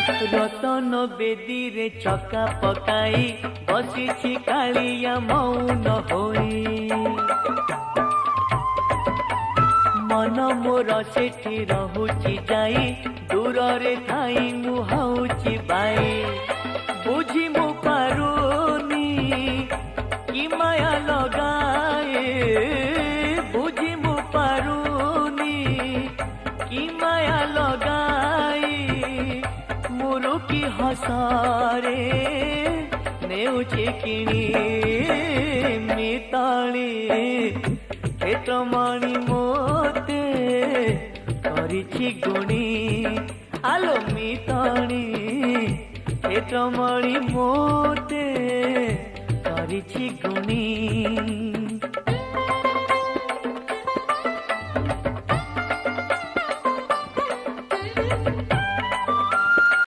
रतन बेदी रे चका पकाई बसी कालिया मौन होई मन मोर सेठी रहुची जाई दूर रे थाई मुहाउची बाई बुझी मु पारुनी कि माया लगाए बुझी मु पारुनी कि माया लगाई मुरु की हसारे नेउची किणी मिताली क्षेत्रमणि मोते करिछि गुणी आलो मिताली क्षेत्रमणि मोते करिछि गुणी।